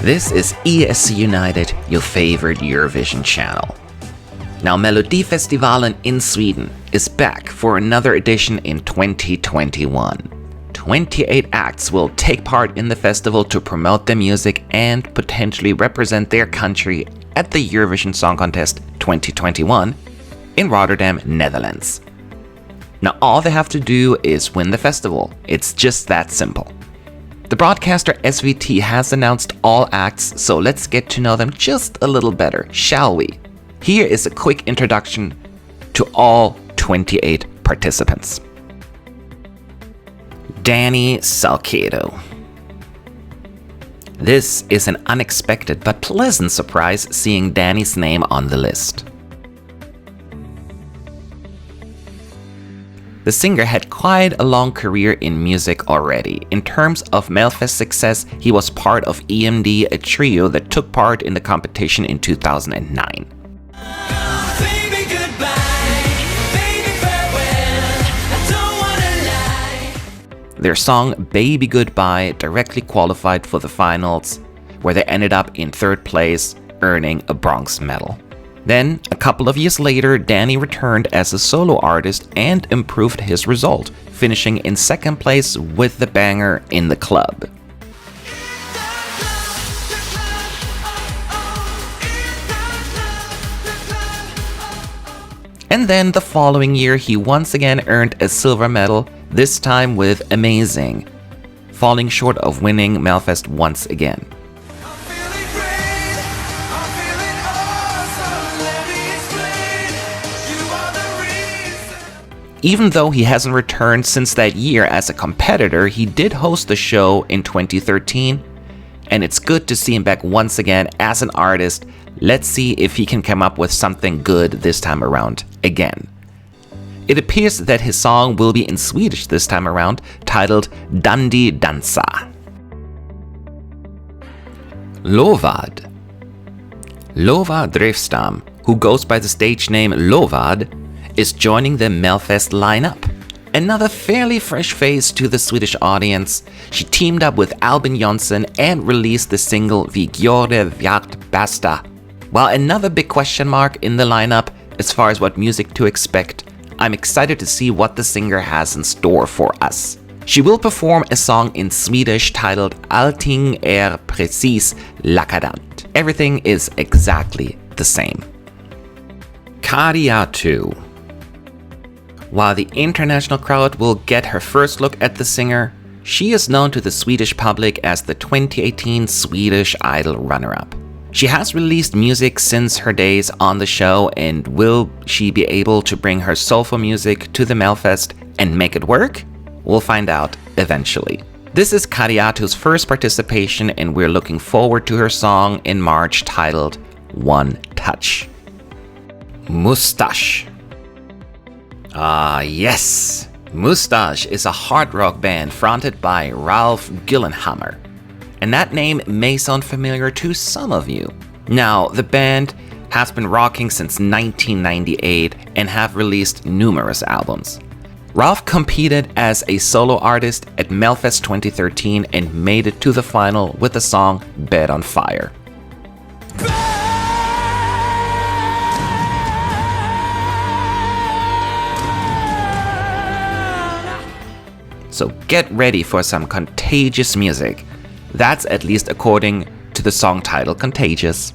This is ESC United, your favorite Eurovision channel. Now, Melodifestivalen in Sweden is back for another edition in 2021. 28 acts will take part in the festival to promote their music and potentially represent their country at the Eurovision Song Contest 2021 in Rotterdam, Netherlands. Now, all they have to do is win the festival. It's just that simple. The broadcaster SVT has announced all acts, so let's get to know them just a little better, shall we? Here is a quick introduction to all 28 participants. Danny Salcedo. This is an unexpected but pleasant surprise seeing Danny's name on the list. The singer had quite a long career in music already. In terms of Melfest success, he was part of EMD, a trio that took part in the competition in 2009. Their song Baby Goodbye directly qualified for the finals, where they ended up in third place, earning a bronze medal. Then, a couple of years later, Danny returned as a solo artist and improved his result, finishing in second place with the banger In the Club. And then the following year, he once again earned a silver medal, this time with Amazing, falling short of winning Melfest once again. Even though he hasn't returned since that year as a competitor, he did host the show in 2013, and it's good to see him back once again as an artist. Let's see if he can come up with something good this time around again. It appears that his song will be in Swedish this time around, titled Dandy Dansa. Lovad. Lova Drevstam, who goes by the stage name Lovad, is joining the Melfest lineup. Another fairly fresh face to the Swedish audience. She teamed up with Albin Jonsson and released the single Vi gjorde vårt bästa. While another big question mark in the lineup as far as what music to expect, I'm excited to see what the singer has in store for us. She will perform a song in Swedish titled Allting precis likadant. Everything is exactly the same. Kariatu. While the international crowd will get her first look at the singer, she is known to the Swedish public as the 2018 Swedish Idol runner-up. She has released music since her days on the show, and will she be able to bring her soulful music to the Melfest and make it work? We'll find out eventually. This is Kariatu's first participation, and we're looking forward to her song in March titled One Touch. Mustache. Ah, yes! Mustache is a hard rock band fronted by Ralph Gyllenhammar. And that name may sound familiar to some of you. Now, the band has been rocking since 1998 and have released numerous albums. Ralph competed as a solo artist at Melfest 2013 and made it to the final with the song Bed on Fire. So get ready for some contagious music. That's at least according to the song title Contagious.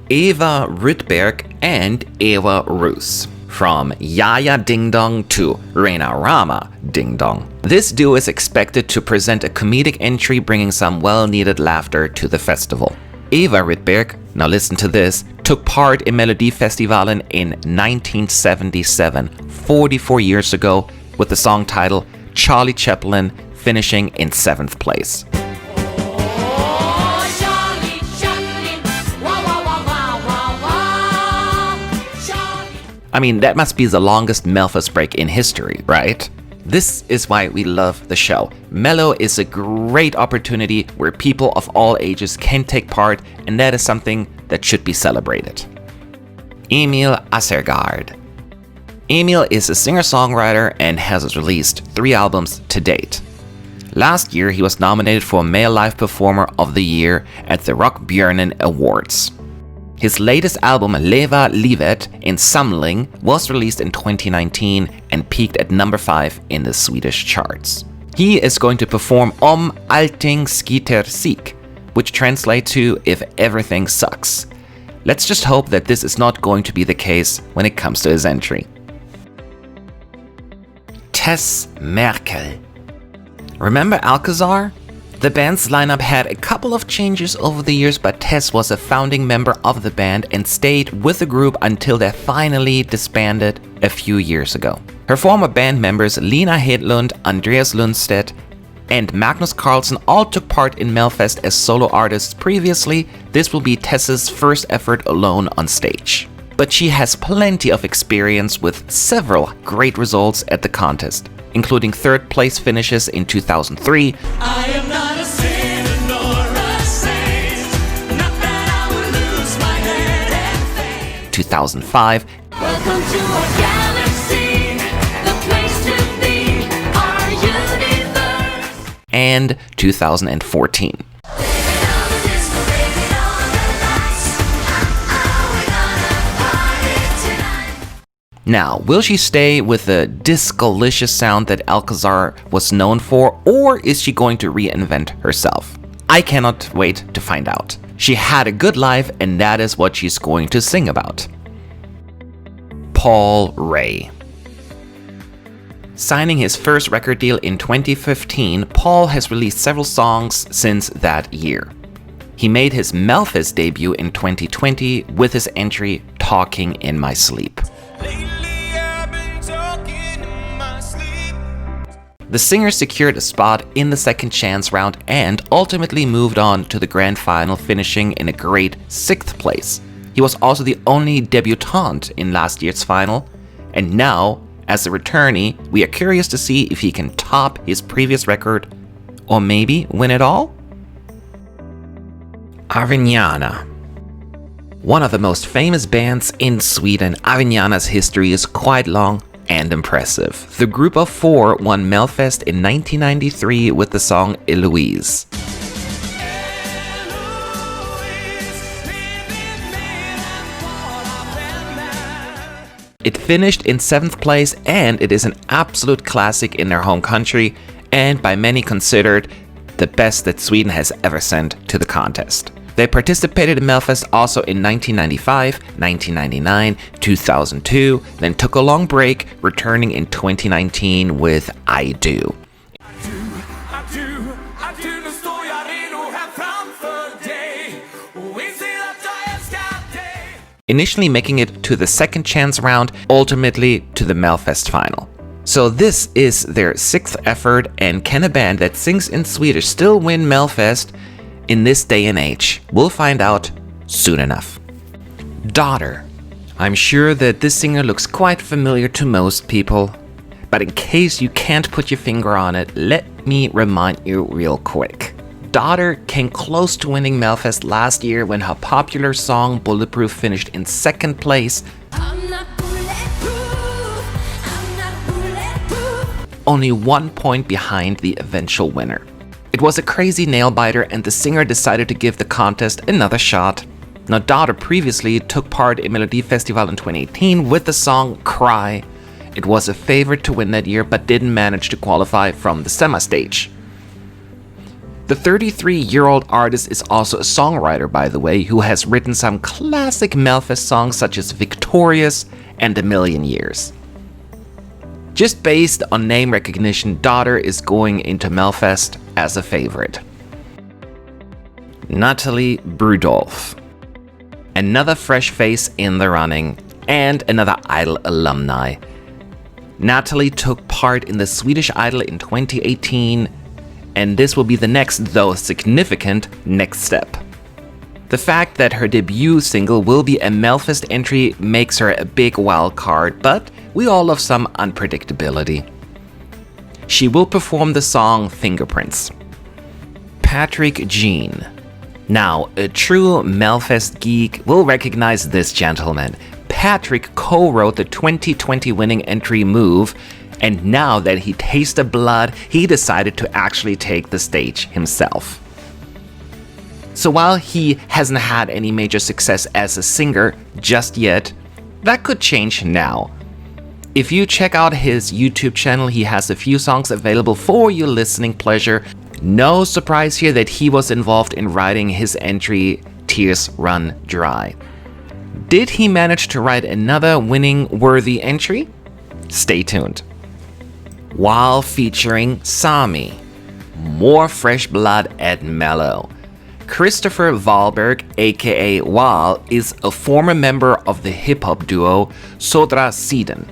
Eva Rutberg and Eva Roos. From Yaya Ding Dong to Reina Rama Ding Dong. This duo is expected to present a comedic entry bringing some well-needed laughter to the festival. Eva Rutberg, now listen to this, took part in Melodifestivalen in 1977, 44 years ago, with the song title Charlie Chaplin, finishing in 7th place. I mean, that must be the longest Melfest break in history, right? This is why we love the show. Mello is a great opportunity where people of all ages can take part, and that is something that should be celebrated. Emil Asergard. Emil is a singer-songwriter and has released 3 albums to date. Last year, he was nominated for Male Live Performer of the Year at the Rockbjörnen Awards. His latest album, Leva livet in Samling, was released in 2019 and peaked at number 5 in the Swedish charts. He is going to perform Om allting skiter sik, which translates to If Everything Sucks. Let's just hope that this is not going to be the case when it comes to his entry. Tess Merkel. Remember Alcazar? The band's lineup had a couple of changes over the years, but Tess was a founding member of the band and stayed with the group until they finally disbanded a few years ago. Her former band members Lina Hedlund, Andreas Lundstedt, and Magnus Carlsen all took part in Melfest as solo artists previously. This will be Tess's first effort alone on stage. But she has plenty of experience with several great results at the contest, including third place finishes in 2003, I am not a sinner nor a saint, not that I will lose my head and fade. 2005, Welcome to our galaxy, the place to be, our universe. and 2014. Now, will she stay with the discolicious sound that Alcazar was known for, or is she going to reinvent herself? I cannot wait to find out. She had a good life, and that is what she's going to sing about. Paul Ray. Signing his first record deal in 2015, Paul has released several songs since that year. He made his Melfest debut in 2020 with his entry Talking in My Sleep. The singer secured a spot in the second chance round and ultimately moved on to the grand final, finishing in a great 6th place. He was also the only debutant in last year's final, and now, as a returnee, we are curious to see if he can top his previous record or maybe win it all? Arvingarna. One of the most famous bands in Sweden, Arvingarna's history is quite long and impressive. The group of 4 won Melfest in 1993 with the song Eloise. It finished in 7th place, and it is an absolute classic in their home country and by many considered the best that Sweden has ever sent to the contest. They participated in Melfest also in 1995, 1999, 2002, then took a long break, returning in 2019 with I Do. Initially making it to the second chance round, ultimately to the Melfest final. So this is their 6th effort, and can a band that sings in Swedish still win Melfest in this day and age? We'll find out soon enough. Daughter. I'm sure that this singer looks quite familiar to most people, but in case you can't put your finger on it, let me remind you real quick. Daughter came close to winning Melfest last year when her popular song Bulletproof finished in 2nd place, only 1 point behind the eventual winner. It was a crazy nail-biter, and the singer decided to give the contest another shot. Now, Daughter previously took part in Melodifestivalen in 2018 with the song Cry. It was a favorite to win that year, but didn't manage to qualify from the semi-stage. The 33-year-old artist is also a songwriter, by the way, who has written some classic Melfest songs such as Victorious and A Million Years. Just based on name recognition, Daughter is going into Melfest as a favorite. Natalie Brodolph. Another fresh face in the running, and another Idol alumni. Natalie took part in the Swedish Idol in 2018, and this will be the next, though significant, next step. The fact that her debut single will be a Melfest entry makes her a big wild card, but we all love some unpredictability. She will perform the song Fingerprints. Patrick Jean. Now, a true Melfest geek will recognize this gentleman. Patrick co-wrote the 2020 winning entry Move, And now that he tasted blood, he decided to actually take the stage himself. So while he hasn't had any major success as a singer just yet, that could change now. If you check out his YouTube channel, he has a few songs available for your listening pleasure. No surprise here that he was involved in writing his entry, Tears Run Dry. Did he manage to write another winning-worthy entry? Stay tuned. While featuring Sami, more fresh blood at Mello. Christopher Wahlberg, aka Wall, is a former member of the hip-hop duo Södra Sidan.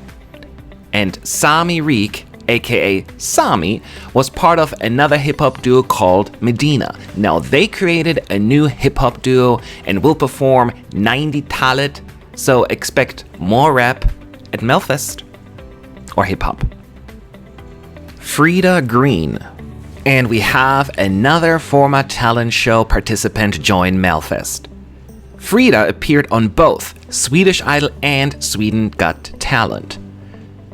And Sami Reek, aka Sami, was part of another hip-hop duo called Medina. Now they created a new hip-hop duo and will perform 90-talet, so expect more rap at Melfest. Or hip-hop. Frida Green. And we have another former talent show participant join Melfest. Frida appeared on both Swedish Idol and Sweden Got Talent.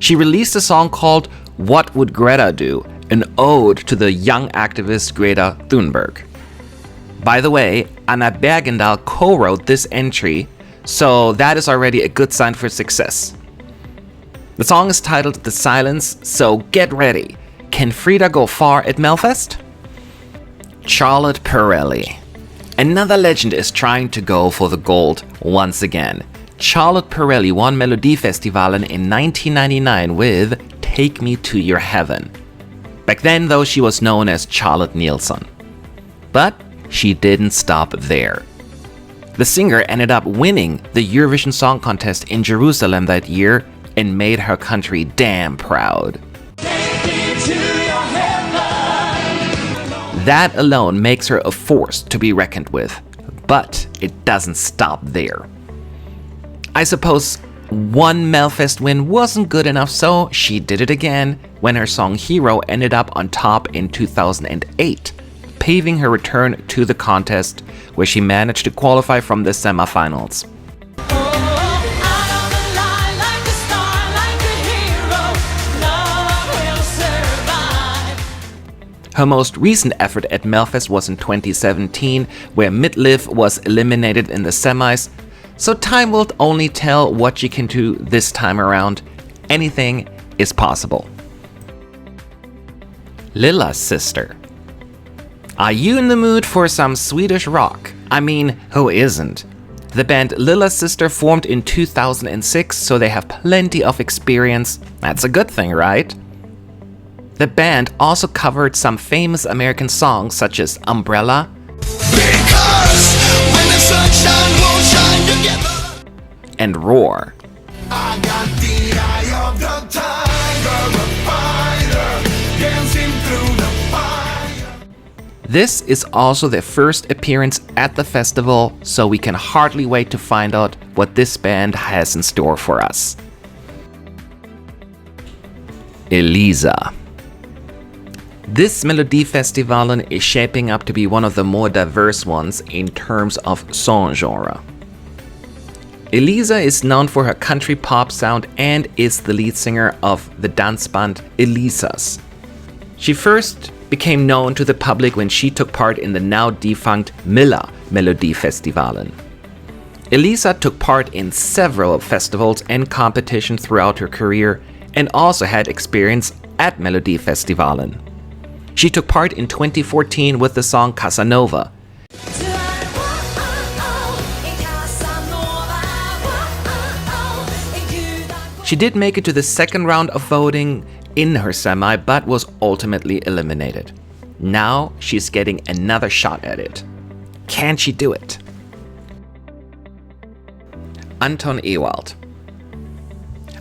She released a song called What Would Greta Do?, an ode to the young activist Greta Thunberg. By the way, Anna Bergendahl co-wrote this entry, so that is already a good sign for success. The song is titled The Silence, so get ready. Can Frida go far at Melfest? Charlotte Perrelli. Another legend is trying to go for the gold once again. Charlotte Perrelli won Melodifestivalen in 1999 with Take Me to Your Heaven. Back then, though, she was known as Charlotte Nilsson. But she didn't stop there. The singer ended up winning the Eurovision Song Contest in Jerusalem that year and made her country damn proud. That alone makes her a force to be reckoned with, but it doesn't stop there. I suppose one Melfest win wasn't good enough, so she did it again when her song Hero ended up on top in 2008, paving her return to the contest, where she managed to qualify from the semifinals. Her most recent effort at Melfest was in 2017, where Midliff was eliminated in the semis, so time will only tell what she can do this time around. Anything is possible. Lilas Sister. Are you in the mood for some Swedish rock? I mean, who isn't? The band Lilas Sister formed in 2006, so they have plenty of experience. That's a good thing, right? The band also covered some famous American songs such as Umbrella, and Roar. I got the eye of the tiger, a fighter, dancing through the fire. This is also their first appearance at the festival, so we can hardly wait to find out what this band has in store for us. Elisa. This Melodifestivalen is shaping up to be one of the more diverse ones in terms of song genre. Elisa is known for her country pop sound and is the lead singer of the dance band Elisas. She first became known to the public when she took part in the now defunct Milla Melodifestivalen. Elisa took part in several festivals and competitions throughout her career and also had experience at Melodifestivalen. She took part in 2014 with the song Casanova. She did make it to the second round of voting in her semi, but was ultimately eliminated. Now she's getting another shot at it. Can she do it? Anton Ewald.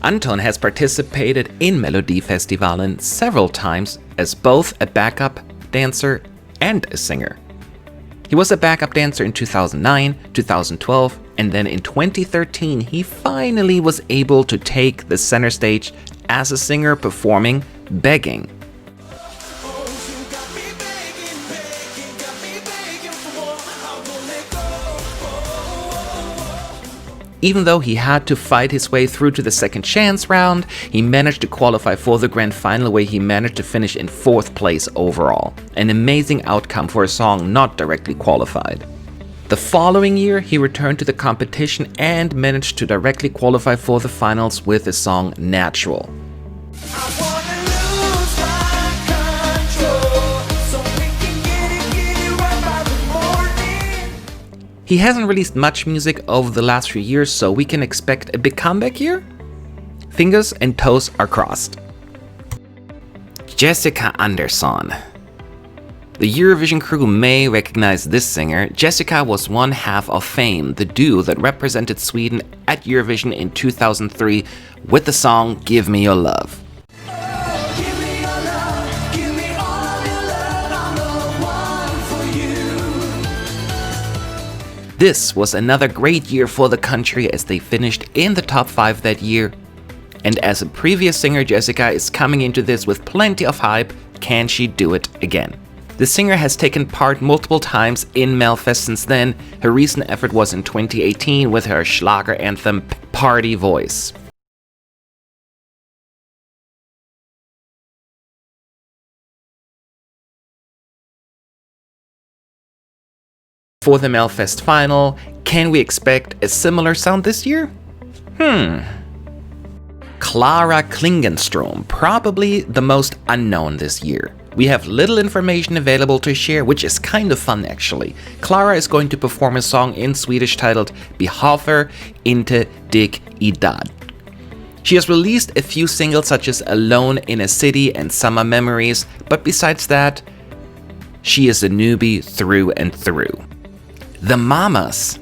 Anton has participated in Melodifestivalen several times as both a backup dancer and a singer. He was a backup dancer in 2009, 2012, and then in 2013 he finally was able to take the center stage as a singer performing Begging. Even though he had to fight his way through to the second chance round, he managed to qualify for the grand final where he managed to finish in 4th place overall. An amazing outcome for a song not directly qualified. The following year, he returned to the competition and managed to directly qualify for the finals with the song Natural. He hasn't released much music over the last few years, so we can expect a big comeback here? Fingers and toes are crossed. Jessica Andersson. The Eurovision crew may recognize this singer. Jessica was one half of Fame, the duo that represented Sweden at Eurovision in 2003 with the song Give Me Your Love. This was another great year for the country as they finished in the top 5 that year. And as a previous singer, Jessica is coming into this with plenty of hype. Can she do it again? The singer has taken part multiple times in Melfest since then. Her recent effort was in 2018 with her Schlager anthem Party Voice. For the Melfest final, can we expect a similar sound this year? Clara Klingenström, probably the most unknown this year. We have little information available to share, which is kind of fun actually. Clara is going to perform a song in Swedish titled Behöver inte dig idag. She has released a few singles such as Alone in a City and Summer Memories, but besides that, she is a newbie through and through. The Mamas.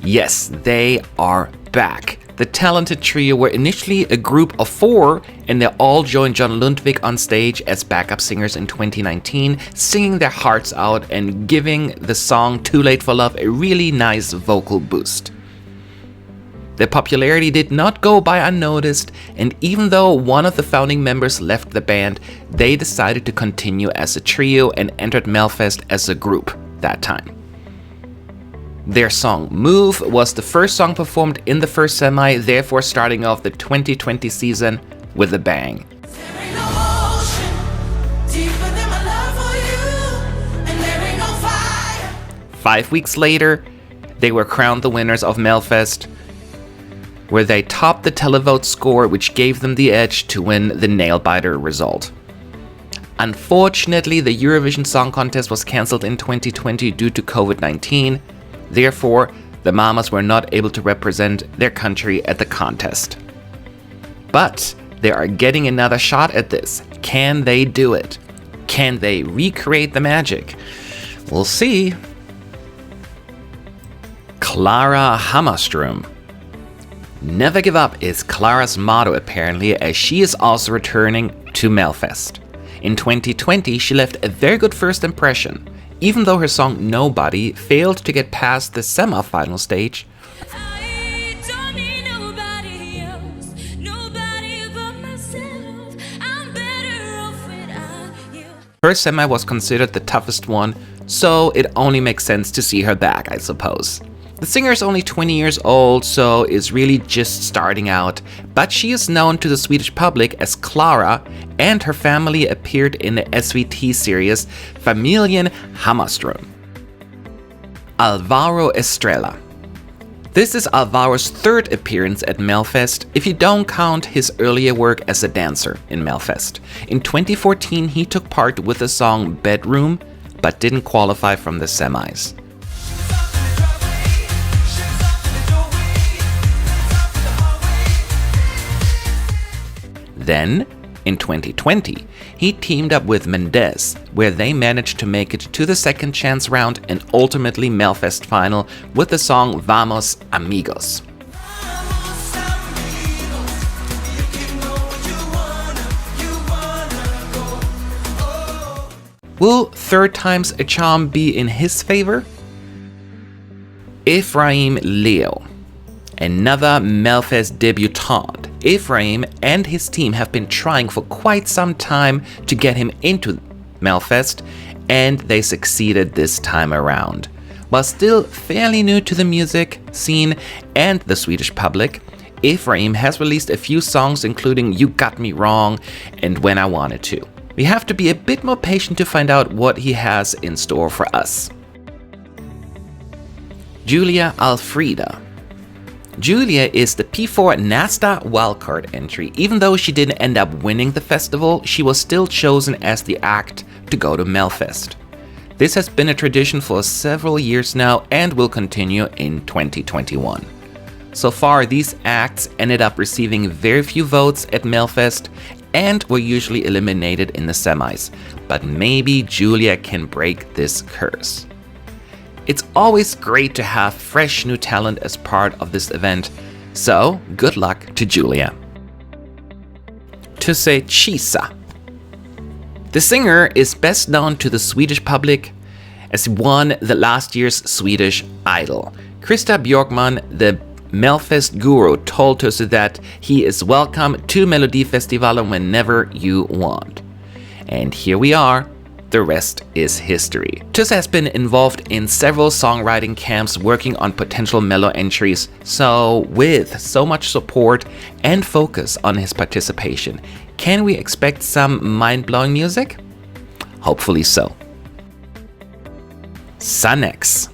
Yes, they are back. The talented trio were initially a group of 4, and they all joined John Lundvik on stage as backup singers in 2019, singing their hearts out and giving the song Too Late for Love a really nice vocal boost. Their popularity did not go by unnoticed, and even though one of the founding members left the band, they decided to continue as a trio and entered Melfest as a group that time. Their song Move was the first song performed in the first semi, therefore starting off the 2020 season with a bang. 5 weeks later, they were crowned the winners of Melfest, where they topped the televote score, which gave them the edge to win the nail-biter result. Unfortunately, the Eurovision Song Contest was cancelled in 2020 due to COVID-19. Therefore, the Mamas were not able to represent their country at the contest. But they are getting another shot at this. Can they do it? Can they recreate the magic? We'll see. Clara Hammarström. Never give up is Clara's motto apparently, as she is also returning to Melfest. In 2020, she left a very good first impression. Even though her song Nobody failed to get past the semi-final stage, her semi was considered the toughest one, so it only makes sense to see her back, I suppose. The singer is only 20 years old, so is really just starting out, but she is known to the Swedish public as Clara, and her family appeared in the SVT series Familjen Hammarström. Alvaro Estrela. This is Alvaro's 3rd appearance at Melfest, if you don't count his earlier work as a dancer in Melfest. In 2014, he took part with the song Bedroom, but didn't qualify from the semis. Then, in 2020, he teamed up with Mendes, where they managed to make it to the second chance round and ultimately Melfest final with the song Vamos Amigos. Will 3rd time's a charm be in his favor? Ephraim Leo. Another Melfest debutant. Ephraim and his team have been trying for quite some time to get him into Melfest, and they succeeded this time around. While still fairly new to the music scene and the Swedish public, Ephraim has released a few songs including You Got Me Wrong and When I Wanted To. We have to be a bit more patient to find out what he has in store for us. Julia Alfreda. Julia is the P4 NASTA wildcard entry. Even though she didn't end up winning the festival, she was still chosen as the act to go to Melfest. This has been a tradition for several years now and will continue in 2021. So far, these acts ended up receiving very few votes at Melfest and were usually eliminated in the semis. But maybe Julia can break this curse. It's always great to have fresh new talent as part of this event, so good luck to Julia. Tusse Chisa. The singer is best known to the Swedish public as he won the last year's Swedish Idol. Krista Bjrkman, the Melfest guru, told Tusse that he is welcome to Melodifestivalen whenever you want. And here we are. The rest is history. Tusse has been involved in several songwriting camps working on potential Mello entries, so with so much support and focus on his participation, can we expect some mind-blowing music? Hopefully so. Sannex.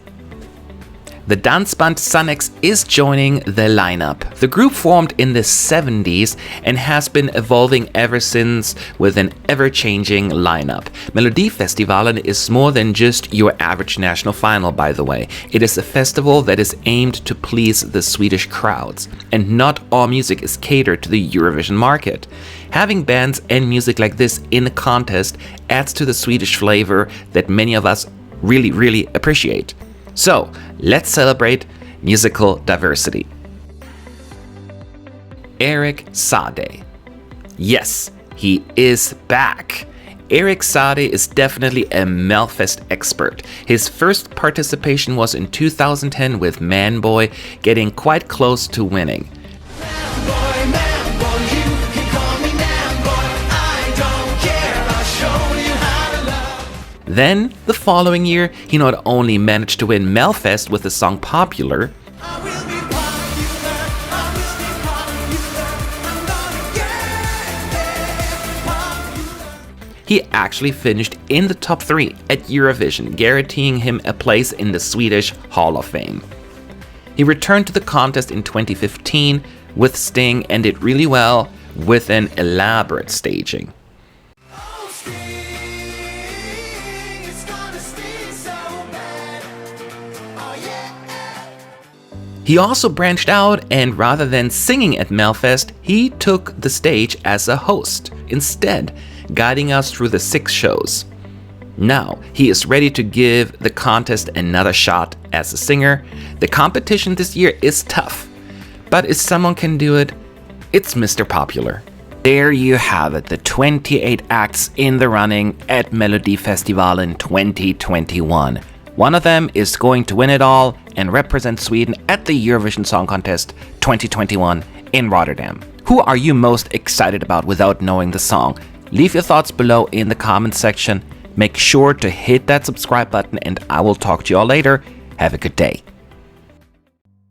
The dance band Sannex is joining the lineup. The group formed in the 70s and has been evolving ever since with an ever-changing lineup. Melodifestivalen is more than just your average national final, by the way. It is a festival that is aimed to please the Swedish crowds, and not all music is catered to the Eurovision market. Having bands and music like this in a contest adds to the Swedish flavor that many of us really appreciate. So, let's celebrate musical diversity. Erik Saade. Yes, he is back. Erik Saade is definitely a Melfest expert. His first participation was in 2010 with Man Boy, getting quite close to winning. Then, the following year, he not only managed to win Melfest with the song Popular, he actually finished in the top 3 at Eurovision, guaranteeing him a place in the Swedish Hall of Fame. He returned to the contest in 2015 with Sting and did really well with an elaborate staging. He also branched out, and rather than singing at Melfest, he took the stage as a host, instead guiding us through the 6 shows. Now, he is ready to give the contest another shot as a singer. The competition this year is tough, but if someone can do it, it's Mr. Popular. There you have it, the 28 acts in the running at Melodifestivalen 2021. One of them is going to win it all and represent Sweden at the Eurovision Song Contest 2021 in Rotterdam. Who are you most excited about without knowing the song? Leave your thoughts below in the comments section. Make sure to hit that subscribe button, and I will talk to you all later. Have a good day.